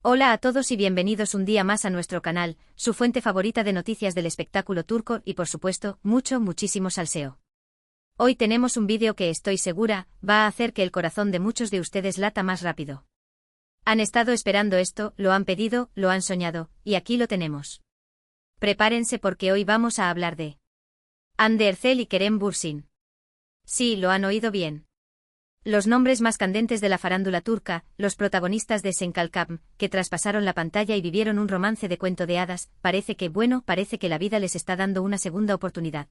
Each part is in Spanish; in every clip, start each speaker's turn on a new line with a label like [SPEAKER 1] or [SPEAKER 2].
[SPEAKER 1] Hola a todos y bienvenidos un día más a nuestro canal, su fuente favorita de noticias del espectáculo turco y por supuesto, muchísimo salseo. Hoy tenemos un vídeo que estoy segura, va a hacer que el corazón de muchos de ustedes lata más rápido. Han estado esperando esto, lo han pedido, lo han soñado, y aquí lo tenemos. Prepárense porque hoy vamos a hablar de Hande Erçel y Kerem Bürsin. Sí, lo han oído bien. Los nombres más candentes de la farándula turca, los protagonistas de Sen Kalkam, que traspasaron la pantalla y vivieron un romance de cuento de hadas, parece que la vida les está dando una segunda oportunidad.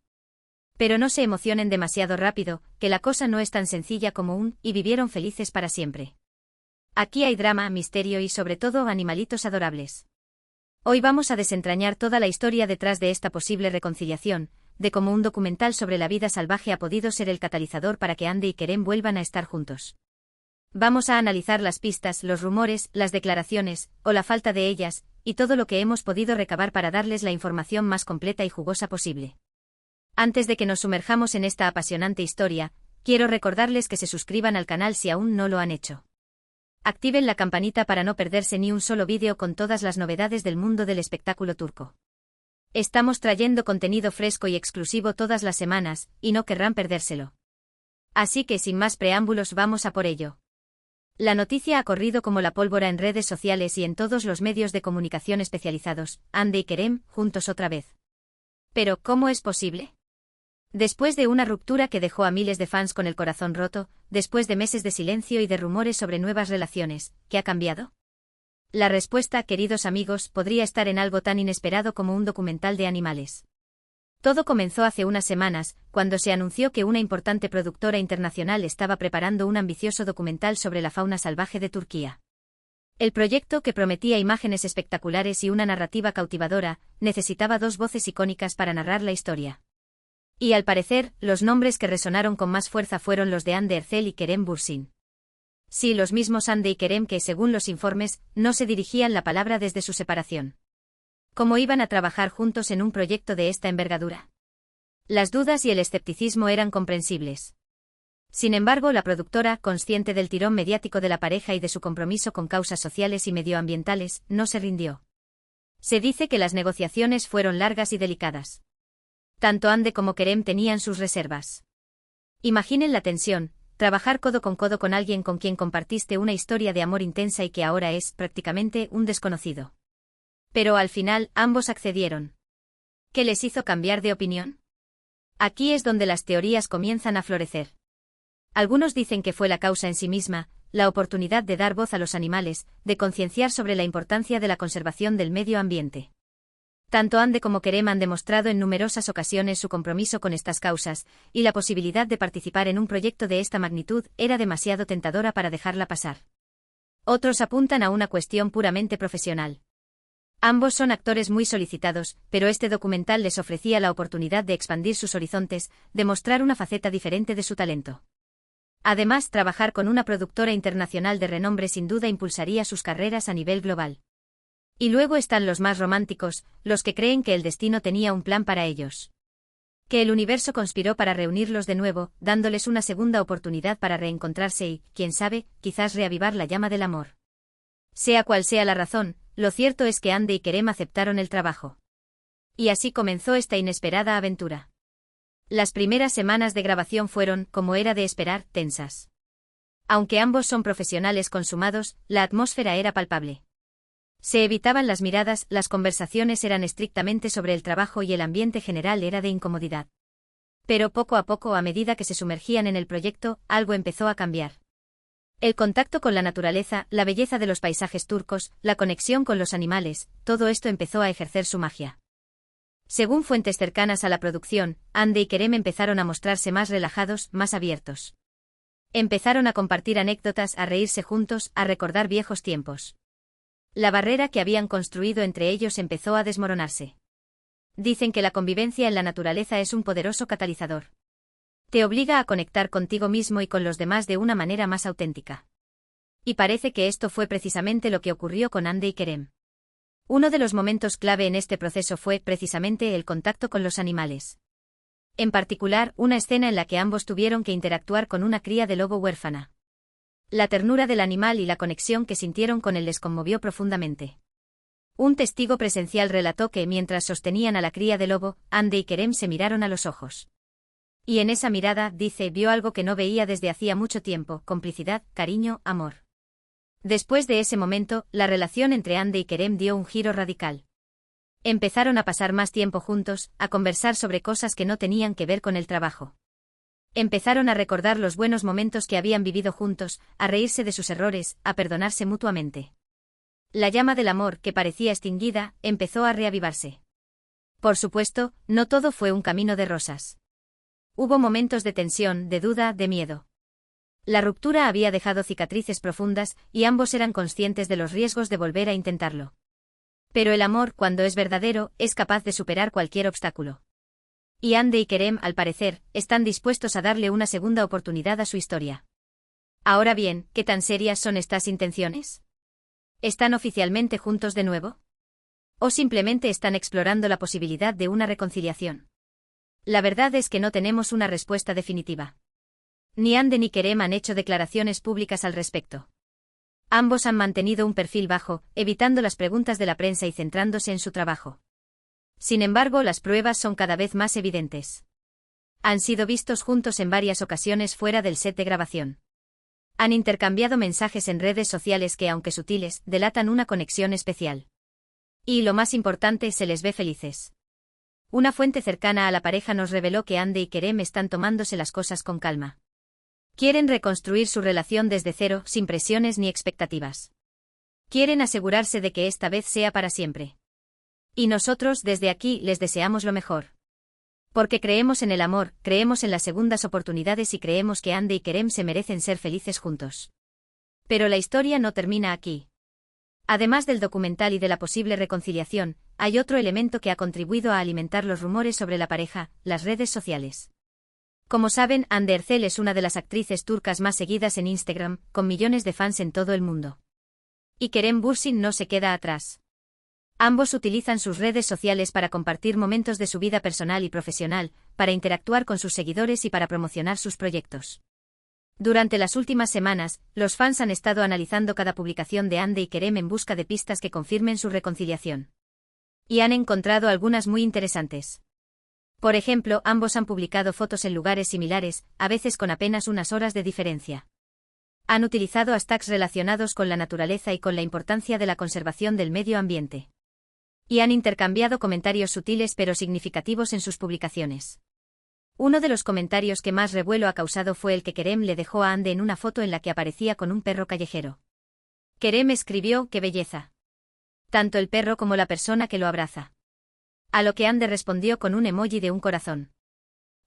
[SPEAKER 1] Pero no se emocionen demasiado rápido, que la cosa no es tan sencilla como y vivieron felices para siempre. Aquí hay drama, misterio y sobre todo animalitos adorables. Hoy vamos a desentrañar toda la historia detrás de esta posible reconciliación, de cómo un documental sobre la vida salvaje ha podido ser el catalizador para que Hande y Kerem vuelvan a estar juntos. Vamos a analizar las pistas, los rumores, las declaraciones, o la falta de ellas, y todo lo que hemos podido recabar para darles la información más completa y jugosa posible. Antes de que nos sumerjamos en esta apasionante historia, quiero recordarles que se suscriban al canal si aún no lo han hecho. Activen la campanita para no perderse ni un solo vídeo con todas las novedades del mundo del espectáculo turco. Estamos trayendo contenido fresco y exclusivo todas las semanas, y no querrán perdérselo. Así que sin más preámbulos vamos a por ello. La noticia ha corrido como la pólvora en redes sociales y en todos los medios de comunicación especializados, Hande y Kerem, juntos otra vez. Pero, ¿cómo es posible? Después de una ruptura que dejó a miles de fans con el corazón roto, después de meses de silencio y de rumores sobre nuevas relaciones, ¿qué ha cambiado? La respuesta, queridos amigos, podría estar en algo tan inesperado como un documental de animales. Todo comenzó hace unas semanas, cuando se anunció que una importante productora internacional estaba preparando un ambicioso documental sobre la fauna salvaje de Turquía. El proyecto, que prometía imágenes espectaculares y una narrativa cautivadora, necesitaba dos voces icónicas para narrar la historia. Y al parecer, los nombres que resonaron con más fuerza fueron los de Hande Erçel y Kerem Bürsin. Sí, los mismos Hande y Kerem que, según los informes, no se dirigían la palabra desde su separación. ¿Cómo iban a trabajar juntos en un proyecto de esta envergadura? Las dudas y el escepticismo eran comprensibles. Sin embargo, la productora, consciente del tirón mediático de la pareja y de su compromiso con causas sociales y medioambientales, no se rindió. Se dice que las negociaciones fueron largas y delicadas. Tanto Hande como Kerem tenían sus reservas. Imaginen la tensión. Trabajar codo con alguien con quien compartiste una historia de amor intensa y que ahora es, prácticamente, un desconocido. Pero al final, ambos accedieron. ¿Qué les hizo cambiar de opinión? Aquí es donde las teorías comienzan a florecer. Algunos dicen que fue la causa en sí misma, la oportunidad de dar voz a los animales, de concienciar sobre la importancia de la conservación del medio ambiente. Tanto Hande como Kerem han demostrado en numerosas ocasiones su compromiso con estas causas, y la posibilidad de participar en un proyecto de esta magnitud era demasiado tentadora para dejarla pasar. Otros apuntan a una cuestión puramente profesional. Ambos son actores muy solicitados, pero este documental les ofrecía la oportunidad de expandir sus horizontes, de mostrar una faceta diferente de su talento. Además, trabajar con una productora internacional de renombre sin duda impulsaría sus carreras a nivel global. Y luego están los más románticos, los que creen que el destino tenía un plan para ellos. Que el universo conspiró para reunirlos de nuevo, dándoles una segunda oportunidad para reencontrarse y, quién sabe, quizás reavivar la llama del amor. Sea cual sea la razón, lo cierto es que Hande y Kerem aceptaron el trabajo. Y así comenzó esta inesperada aventura. Las primeras semanas de grabación fueron, como era de esperar, tensas. Aunque ambos son profesionales consumados, la atmósfera era palpable. Se evitaban las miradas, las conversaciones eran estrictamente sobre el trabajo y el ambiente general era de incomodidad. Pero poco a poco, a medida que se sumergían en el proyecto, algo empezó a cambiar. El contacto con la naturaleza, la belleza de los paisajes turcos, la conexión con los animales, todo esto empezó a ejercer su magia. Según fuentes cercanas a la producción, Hande y Kerem empezaron a mostrarse más relajados, más abiertos. Empezaron a compartir anécdotas, a reírse juntos, a recordar viejos tiempos. La barrera que habían construido entre ellos empezó a desmoronarse. Dicen que la convivencia en la naturaleza es un poderoso catalizador. Te obliga a conectar contigo mismo y con los demás de una manera más auténtica. Y parece que esto fue precisamente lo que ocurrió con Hande y Kerem. Uno de los momentos clave en este proceso fue precisamente el contacto con los animales. En particular, una escena en la que ambos tuvieron que interactuar con una cría de lobo huérfana. La ternura del animal y la conexión que sintieron con él les conmovió profundamente. Un testigo presencial relató que mientras sostenían a la cría de lobo, Ande y Kerem se miraron a los ojos. Y en esa mirada, dice, vio algo que no veía desde hacía mucho tiempo: complicidad, cariño, amor. Después de ese momento, la relación entre Ande y Kerem dio un giro radical. Empezaron a pasar más tiempo juntos, a conversar sobre cosas que no tenían que ver con el trabajo. Empezaron a recordar los buenos momentos que habían vivido juntos, a reírse de sus errores, a perdonarse mutuamente. La llama del amor, que parecía extinguida, empezó a reavivarse. Por supuesto, no todo fue un camino de rosas. Hubo momentos de tensión, de duda, de miedo. La ruptura había dejado cicatrices profundas, y ambos eran conscientes de los riesgos de volver a intentarlo. Pero el amor, cuando es verdadero, es capaz de superar cualquier obstáculo. Y Ande y Kerem, al parecer, están dispuestos a darle una segunda oportunidad a su historia. Ahora bien, ¿qué tan serias son estas intenciones? ¿Están oficialmente juntos de nuevo? ¿O simplemente están explorando la posibilidad de una reconciliación? La verdad es que no tenemos una respuesta definitiva. Ni Ande ni Kerem han hecho declaraciones públicas al respecto. Ambos han mantenido un perfil bajo, evitando las preguntas de la prensa y centrándose en su trabajo. Sin embargo, las pruebas son cada vez más evidentes. Han sido vistos juntos en varias ocasiones fuera del set de grabación. Han intercambiado mensajes en redes sociales que, aunque sutiles, delatan una conexión especial. Y lo más importante, se les ve felices. Una fuente cercana a la pareja nos reveló que Ande y Kerem están tomándose las cosas con calma. Quieren reconstruir su relación desde cero, sin presiones ni expectativas. Quieren asegurarse de que esta vez sea para siempre. Y nosotros, desde aquí, les deseamos lo mejor. Porque creemos en el amor, creemos en las segundas oportunidades y creemos que Ande y Kerem se merecen ser felices juntos. Pero la historia no termina aquí. Además del documental y de la posible reconciliación, hay otro elemento que ha contribuido a alimentar los rumores sobre la pareja: las redes sociales. Como saben, Hande Erçel es una de las actrices turcas más seguidas en Instagram, con millones de fans en todo el mundo. Y Kerem Bürsin no se queda atrás. Ambos utilizan sus redes sociales para compartir momentos de su vida personal y profesional, para interactuar con sus seguidores y para promocionar sus proyectos. Durante las últimas semanas, los fans han estado analizando cada publicación de Hande y Kerem en busca de pistas que confirmen su reconciliación. Y han encontrado algunas muy interesantes. Por ejemplo, ambos han publicado fotos en lugares similares, a veces con apenas unas horas de diferencia. Han utilizado hashtags relacionados con la naturaleza y con la importancia de la conservación del medio ambiente. Y han intercambiado comentarios sutiles pero significativos en sus publicaciones. Uno de los comentarios que más revuelo ha causado fue el que Kerem le dejó a Hande en una foto en la que aparecía con un perro callejero. Kerem escribió: ¡qué belleza! Tanto el perro como la persona que lo abraza. A lo que Hande respondió con un emoji de un corazón.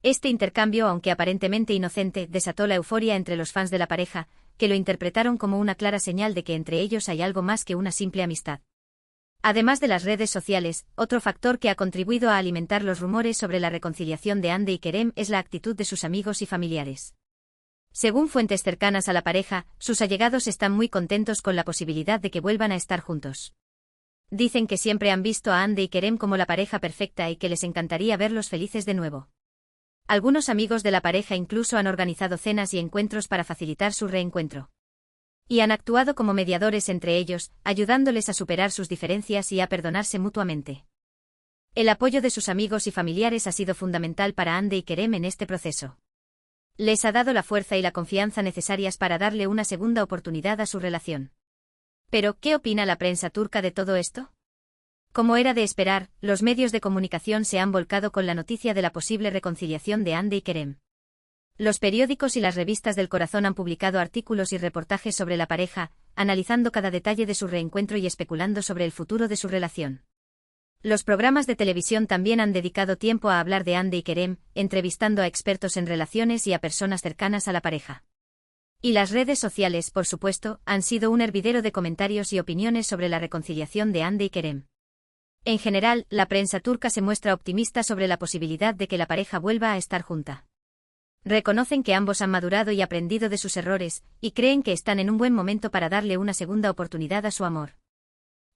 [SPEAKER 1] Este intercambio, aunque aparentemente inocente, desató la euforia entre los fans de la pareja, que lo interpretaron como una clara señal de que entre ellos hay algo más que una simple amistad. Además de las redes sociales, otro factor que ha contribuido a alimentar los rumores sobre la reconciliación de Hande y Kerem es la actitud de sus amigos y familiares. Según fuentes cercanas a la pareja, sus allegados están muy contentos con la posibilidad de que vuelvan a estar juntos. Dicen que siempre han visto a Hande y Kerem como la pareja perfecta y que les encantaría verlos felices de nuevo. Algunos amigos de la pareja incluso han organizado cenas y encuentros para facilitar su reencuentro. Y han actuado como mediadores entre ellos, ayudándoles a superar sus diferencias y a perdonarse mutuamente. El apoyo de sus amigos y familiares ha sido fundamental para Hande y Kerem en este proceso. Les ha dado la fuerza y la confianza necesarias para darle una segunda oportunidad a su relación. Pero, ¿qué opina la prensa turca de todo esto? Como era de esperar, los medios de comunicación se han volcado con la noticia de la posible reconciliación de Hande y Kerem. Los periódicos y las revistas del corazón han publicado artículos y reportajes sobre la pareja, analizando cada detalle de su reencuentro y especulando sobre el futuro de su relación. Los programas de televisión también han dedicado tiempo a hablar de Hande y Kerem, entrevistando a expertos en relaciones y a personas cercanas a la pareja. Y las redes sociales, por supuesto, han sido un hervidero de comentarios y opiniones sobre la reconciliación de Hande y Kerem. En general, la prensa turca se muestra optimista sobre la posibilidad de que la pareja vuelva a estar junta. Reconocen que ambos han madurado y aprendido de sus errores, y creen que están en un buen momento para darle una segunda oportunidad a su amor.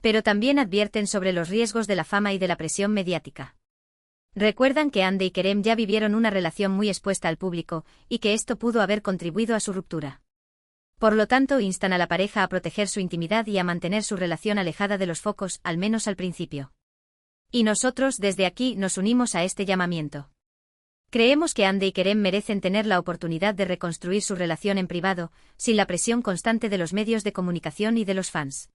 [SPEAKER 1] Pero también advierten sobre los riesgos de la fama y de la presión mediática. Recuerdan que Hande y Kerem ya vivieron una relación muy expuesta al público, y que esto pudo haber contribuido a su ruptura. Por lo tanto, instan a la pareja a proteger su intimidad y a mantener su relación alejada de los focos, al menos al principio. Y nosotros desde aquí nos unimos a este llamamiento. Creemos que Hande y Kerem merecen tener la oportunidad de reconstruir su relación en privado, sin la presión constante de los medios de comunicación y de los fans.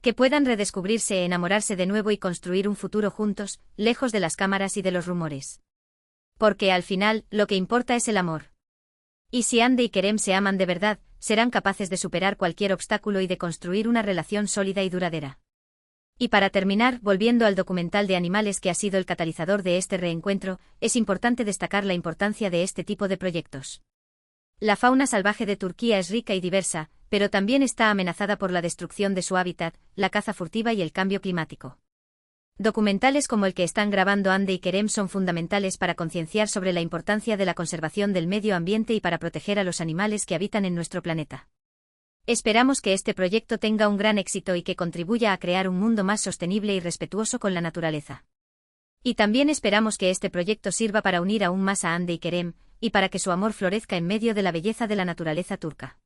[SPEAKER 1] Que puedan redescubrirse, enamorarse de nuevo y construir un futuro juntos, lejos de las cámaras y de los rumores. Porque al final, lo que importa es el amor. Y si Hande y Kerem se aman de verdad, serán capaces de superar cualquier obstáculo y de construir una relación sólida y duradera. Y para terminar, volviendo al documental de animales que ha sido el catalizador de este reencuentro, es importante destacar la importancia de este tipo de proyectos. La fauna salvaje de Turquía es rica y diversa, pero también está amenazada por la destrucción de su hábitat, la caza furtiva y el cambio climático. Documentales como el que están grabando Hande y Kerem son fundamentales para concienciar sobre la importancia de la conservación del medio ambiente y para proteger a los animales que habitan en nuestro planeta. Esperamos que este proyecto tenga un gran éxito y que contribuya a crear un mundo más sostenible y respetuoso con la naturaleza. Y también esperamos que este proyecto sirva para unir aún más a Hande y Kerem, y para que su amor florezca en medio de la belleza de la naturaleza turca.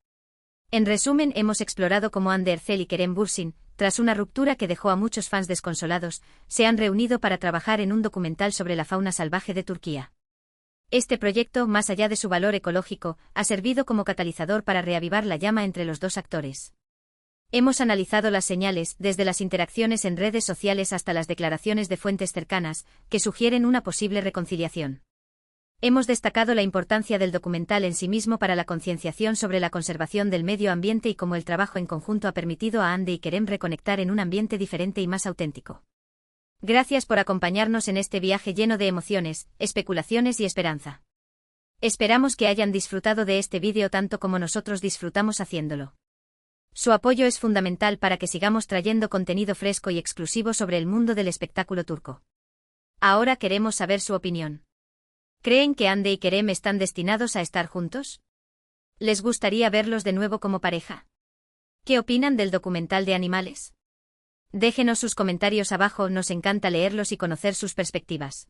[SPEAKER 1] En resumen, hemos explorado cómo Hande Erçel y Kerem Bürsin, tras una ruptura que dejó a muchos fans desconsolados, se han reunido para trabajar en un documental sobre la fauna salvaje de Turquía. Este proyecto, más allá de su valor ecológico, ha servido como catalizador para reavivar la llama entre los dos actores. Hemos analizado las señales, desde las interacciones en redes sociales hasta las declaraciones de fuentes cercanas, que sugieren una posible reconciliación. Hemos destacado la importancia del documental en sí mismo para la concienciación sobre la conservación del medio ambiente y cómo el trabajo en conjunto ha permitido a Hande y Kerem reconectar en un ambiente diferente y más auténtico. Gracias por acompañarnos en este viaje lleno de emociones, especulaciones y esperanza. Esperamos que hayan disfrutado de este vídeo tanto como nosotros disfrutamos haciéndolo. Su apoyo es fundamental para que sigamos trayendo contenido fresco y exclusivo sobre el mundo del espectáculo turco. Ahora queremos saber su opinión. ¿Creen que Hande y Kerem están destinados a estar juntos? ¿Les gustaría verlos de nuevo como pareja? ¿Qué opinan del documental de animales? Déjenos sus comentarios abajo, nos encanta leerlos y conocer sus perspectivas.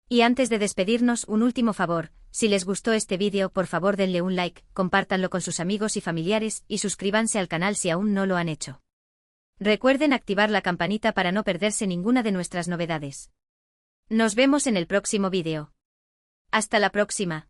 [SPEAKER 1] Y antes de despedirnos, un último favor, si les gustó este vídeo, por favor denle un like, compártanlo con sus amigos y familiares y suscríbanse al canal si aún no lo han hecho. Recuerden activar la campanita para no perderse ninguna de nuestras novedades. Nos vemos en el próximo vídeo. Hasta la próxima.